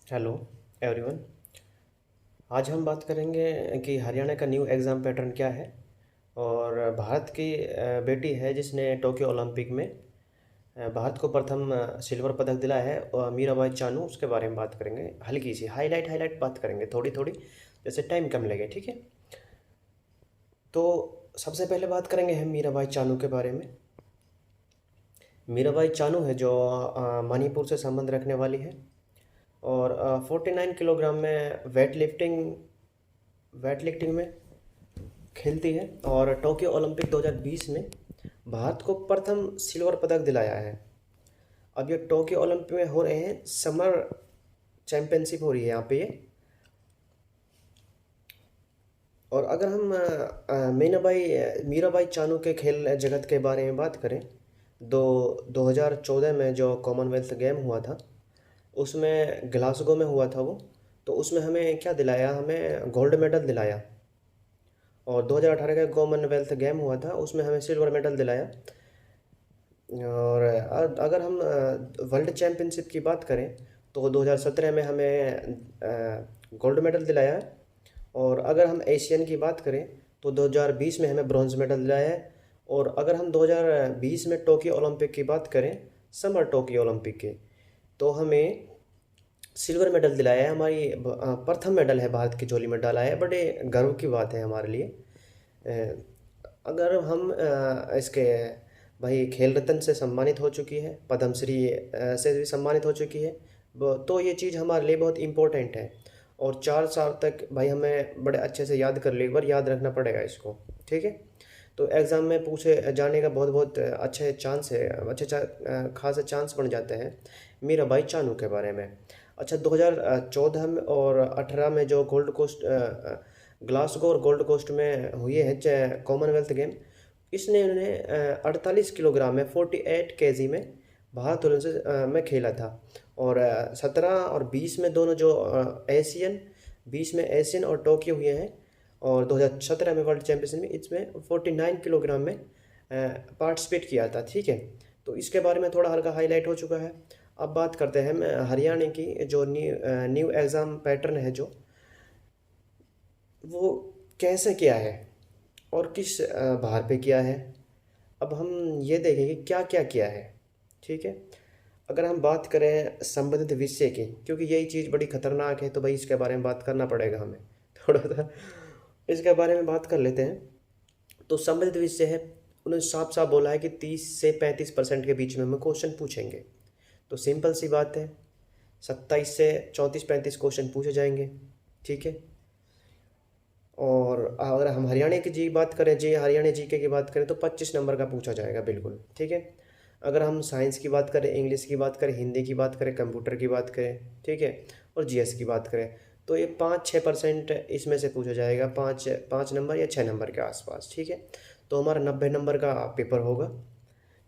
Hello everyone. आज हम बात करेंगे कि हरियाणा का न्यू एग्ज़ाम पैटर्न क्या है और भारत की बेटी है जिसने टोक्यो ओलंपिक में भारत को प्रथम सिल्वर पदक दिलाया है और मीराबाई चानू, उसके बारे में बात करेंगे। हल्की सी हाईलाइट हाईलाइट बात करेंगे, थोड़ी थोड़ी, जैसे टाइम कम लगे। ठीक है, तो सबसे पहले बात करेंगे हम मीराबाई चानू के बारे में। मीराबाई चानू है जो मणिपुर से संबंध रखने वाली है और 49 किलोग्राम में वेट लिफ्टिंग में खेलती है और टोक्यो ओलंपिक 2020 में भारत को प्रथम सिल्वर पदक दिलाया है। अब ये टोक्यो ओलंपिक में हो रहे हैं, समर चैंपियनशिप हो रही है यहाँ पे ये। और अगर हम मीराबाई चानू के खेल जगत के बारे में बात करें, 2014 में जो कॉमनवेल्थ गेम हुआ था उसमें ग्लासगो में हुआ था वो, तो उसमें हमें क्या दिलाया, हमें गोल्ड मेडल दिलाया। और 2018 का कॉमनवेल्थ गेम हुआ था उसमें हमें सिल्वर मेडल दिलाया। और अगर हम वर्ल्ड चैम्पियनशिप की बात करें तो 2017 में हमें गोल्ड मेडल दिलाया है। और अगर हम एशियन की बात करें तो 2020 में हमें ब्रॉन्ज मेडल दिलाया है। और अगर हम 2020 में टोक्यो ओलंपिक की बात करें, समर टोक्यो ओलंपिक के, तो हमें सिल्वर मेडल दिलाया है। हमारी प्रथम मेडल है भारत की झोली में डाला है, बड़े गर्व की बात है हमारे लिए। अ, अगर हम इसके भाई खेल रत्न से सम्मानित हो चुकी है, पद्मश्री से भी सम्मानित हो चुकी है, तो ये चीज़ हमारे लिए बहुत इम्पोर्टेंट है। और 4 साल तक भाई हमें बड़े अच्छे से याद कर ले, एक बार याद रखना पड़ेगा इसको। ठीक है, तो एग्ज़ाम में पूछे जाने का बहुत बहुत अच्छे चांस है, खासे चांस बन जाते हैं मीराबाई चानू के बारे में। अच्छा, 2014 में और 18 में जो गोल्ड कोस्ट ग्लासगो और गोल्ड कोस्ट में हुई है कॉमनवेल्थ गेम, इसने उन्हें 48 किलोग्राम में 48 केजी में भारत में खेला था। और 17 और 20 में दोनों जो एशियन, 20 में एशियन और टोक्यो हुए हैं। और 2017 में वर्ल्ड चैम्पियनशिप में इसमें 49 किलोग्राम में पार्टिसिपेट किया था। ठीक है, तो इसके बारे में थोड़ा हल्का हाईलाइट हो चुका है। अब बात करते हैं हम हरियाणा की जो न्यू एग्ज़ाम पैटर्न है, जो वो कैसे किया है और किस भार पे किया है। अब हम ये देखेंगे क्या क्या किया है। ठीक है, अगर हम बात करें संबंधित विषय की, क्योंकि यही चीज़ बड़ी खतरनाक है, तो भाई इसके बारे में बात करना पड़ेगा हमें थोड़ा सा। इसके बारे में बात कर लेते हैं। तो संबंधित विषय है, उन्होंने साफ साफ बोला है कि 30 से 35% के बीच में हमें क्वेश्चन पूछेंगे। तो सिंपल सी बात है, 27 से 34-35 क्वेश्चन पूछे जाएंगे। ठीक है, और अगर हम हरियाणा की जी बात करें, जी हरियाणा जीके की बात करें, तो 25 नंबर का पूछा जाएगा बिल्कुल। ठीक है, अगर हम साइंस की बात करें, इंग्लिश की बात करें, हिंदी की बात करें, कंप्यूटर की बात करें, ठीक है, और जीएस की बात करें, तो ये 5-6% इसमें से पूछा जाएगा, 5 5 नंबर या 6 नंबर के आसपास। ठीक है, तो हमारा 90 नंबर का पेपर होगा।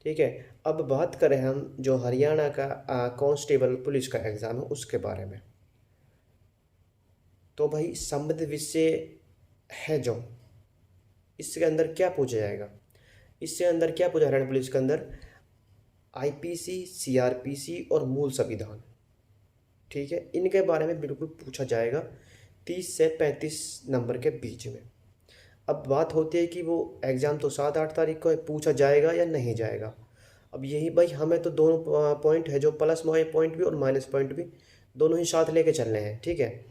ठीक है, अब बात करें हम जो हरियाणा का कांस्टेबल पुलिस का एग्ज़ाम है उसके बारे में। तो भाई संबंधित विषय है जो, इसके अंदर क्या पूछा जाएगा, इससे अंदर क्या पूछा हरियाणा पुलिस के अंदर, आईपीसी, सीआरपीसी और मूल संविधान। ठीक है, इनके बारे में बिल्कुल पूछा जाएगा 30 से 35 नंबर के बीच में। अब बात होती है कि वो एग्ज़ाम तो 7-8 तारीख को है, पूछा जाएगा या नहीं जाएगा। अब यही भाई, हमें तो दोनों पॉइंट है, जो प्लस पॉइंट भी और माइनस पॉइंट भी, दोनों ही साथ लेके चलने हैं। ठीक है,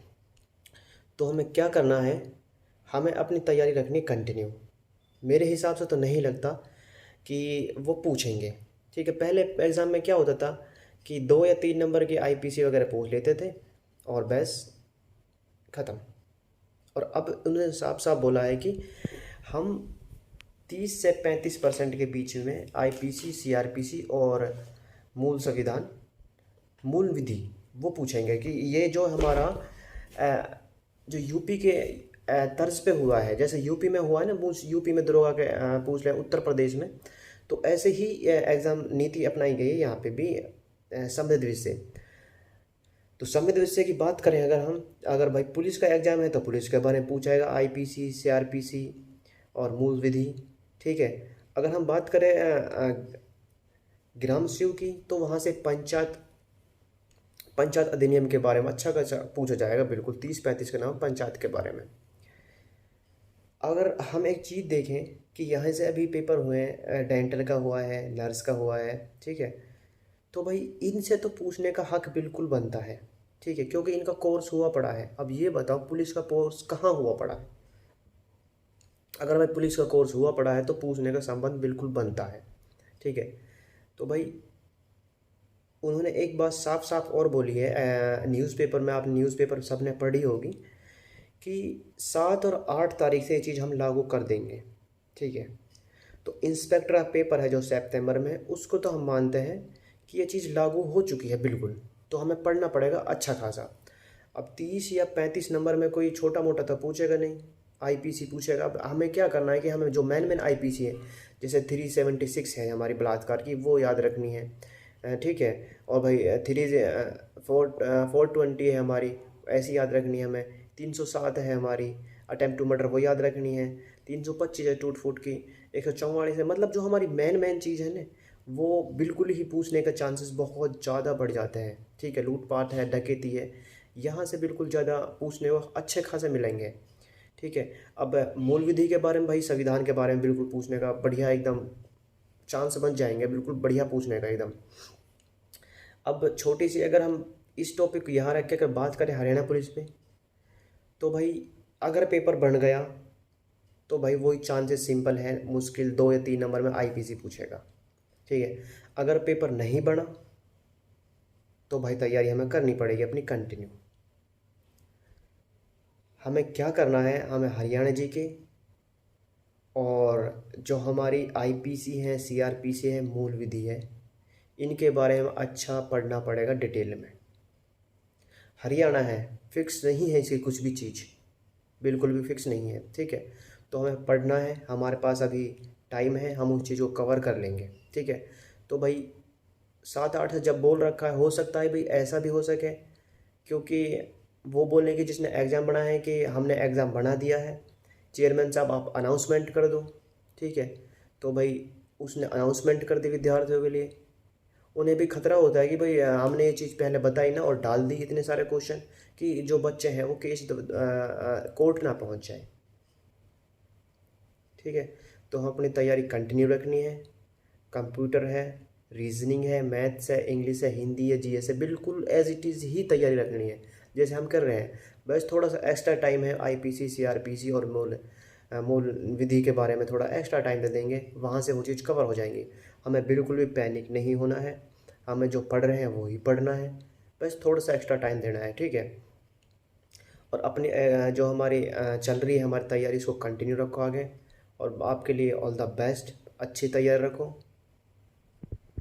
तो हमें क्या करना है, हमें अपनी तैयारी रखनी कंटिन्यू। मेरे हिसाब से तो नहीं लगता कि वो पूछेंगे। ठीक है, पहले एग्ज़ाम में क्या होता था कि 2 या 3 नंबर की आईपीसी वगैरह पूछ लेते थे और बस ख़त्म। और अब उन्होंने साफ साफ बोला है कि हम 30 से 35% के बीच में आईपीसी, सीआरपीसी और मूल संविधान, मूल विधि, वो पूछेंगे कि ये जो हमारा जो यूपी के तर्ज पे हुआ है, जैसे यूपी में हुआ है ना, यूपी में दरोगा के पूछ रहे हैं, उत्तर प्रदेश में, तो ऐसे ही एग्ज़ाम नीति अपनाई गई है यहाँ पे भी समृद्ध विषय। तो समृद्ध विषय की बात करें, अगर भाई पुलिस का एग्ज़ाम है तो पुलिस के बारे में पूछाएगा, आईपीसी, सीआरपीसी और मूल विधि। ठीक है, अगर हम बात करें ग्राम सेवक की, तो वहाँ से पंचायत पंचायत अधिनियम के बारे में अच्छा खासा पूछा जाएगा, बिल्कुल 30-35 का नाम पंचायत के बारे में। अगर हम एक चीज़ देखें कि यहाँ से अभी पेपर हुए हैं, डेंटल का हुआ है, नर्स का हुआ है, ठीक है, तो भाई इनसे तो पूछने का हक बिल्कुल बनता है, ठीक है, क्योंकि इनका कोर्स हुआ पड़ा है। अब ये बताओ पुलिस का कोर्स कहाँ हुआ पड़ा है? अगर भाई पुलिस का कोर्स हुआ पड़ा है तो पूछने का संबंध बिल्कुल बनता है, ठीक है। तो भाई उन्होंने एक बात साफ साफ और बोली है न्यूज़पेपर में, आप न्यूज़पेपर सबने पढ़ी होगी, कि 7 और 8 तारीख से ये चीज़ हम लागू कर देंगे, ठीक है। तो इंस्पेक्टर पेपर है जो सितंबर में, उसको तो हम मानते हैं कि ये चीज़ लागू हो चुकी है बिल्कुल, तो हमें पढ़ना पड़ेगा अच्छा खासा। अब 30 या 35 नंबर में कोई छोटा मोटा तो पूछेगा नहीं, आईपीसी पूछेगा। अब हमें क्या करना है कि हमें जो मेन आईपीसी है, जैसे 376 है हमारी बलात्कार की, वो याद रखनी है, ठीक है। और भाई 420 है हमारी, ऐसी याद रखनी है हमें। 307 है हमारी अटेम्प्ट टू मर्डर, वो याद रखनी है। 325 है टूट फूट की। 144 है, मतलब जो हमारी मेन चीज़ है ना, वो बिल्कुल ही पूछने का चांसेस बहुत ज़्यादा बढ़ जाते हैं, ठीक है। लूटपाट है, डकैती है, यहाँ से बिल्कुल ज़्यादा पूछने को अच्छे खासे मिलेंगे, ठीक है। अब मूल विधि के बारे में, भाई संविधान के बारे में बिल्कुल पूछने का बढ़िया एकदम चांस बन जाएंगे, बिल्कुल बढ़िया पूछने का एकदम। अब छोटी सी अगर हम इस टॉपिक को यहाँ रख के अगर बात करें हरियाणा पुलिस पे, तो भाई अगर पेपर बन गया तो भाई वही चांसेस सिंपल है, मुश्किल 2 या 3 नंबर में आईपीसी पूछेगा, ठीक है। अगर पेपर नहीं बना तो भाई तैयारी हमें करनी पड़ेगी अपनी कंटिन्यू। हमें क्या करना है, हमें हरियाणा जी के और जो हमारी आईपीसी है, सीआरपीसी है, मूल विधि है, इनके बारे में अच्छा पढ़ना पड़ेगा डिटेल में। हरियाणा है, फिक्स नहीं है इसकी कुछ भी चीज़, बिल्कुल भी फिक्स नहीं है, ठीक है। तो हमें पढ़ना है, हमारे पास अभी टाइम है, हम उस चीज़ को कवर कर लेंगे, ठीक है। तो भाई 7-8 से जब बोल रखा है, हो सकता है भाई ऐसा भी हो सके, क्योंकि वो बोलने कि जिसने एग्ज़ाम बनाया है कि हमने एग्ज़ाम बना दिया है, चेयरमैन साहब आप अनाउंसमेंट कर दो, ठीक है। तो भाई उसने अनाउंसमेंट कर दी विद्यार्थियों के लिए। उन्हें भी खतरा होता है कि भाई हमने ये चीज़ पहले बताई ना और डाल दी इतने सारे क्वेश्चन, कि जो बच्चे हैं वो केस कोर्ट ना पहुंच जाए, ठीक है। तो हम अपनी तैयारी कंटिन्यू रखनी है। कंप्यूटर है, रीजनिंग है, मैथ्स है, इंग्लिश है, हिंदी है, जीएस है, बिल्कुल एज इट इज़ ही तैयारी रखनी है जैसे हम कर रहे हैं। बस थोड़ा सा एक्स्ट्रा टाइम है आईपीसी, सीआरपीसी और मूल विधि के बारे में थोड़ा एक्स्ट्रा टाइम दे देंगे, वहाँ से वो चीज़ कवर हो जाएंगी। हमें बिल्कुल भी पैनिक नहीं होना है, हमें जो पढ़ रहे हैं वो ही पढ़ना है, बस थोड़ा सा एक्स्ट्रा टाइम देना है, ठीक है। और अपनी जो हमारी चल रही है हमारी तैयारी, इसको कंटिन्यू रखो आगे। और आपके लिए ऑल द बेस्ट, अच्छी तैयारी रखो।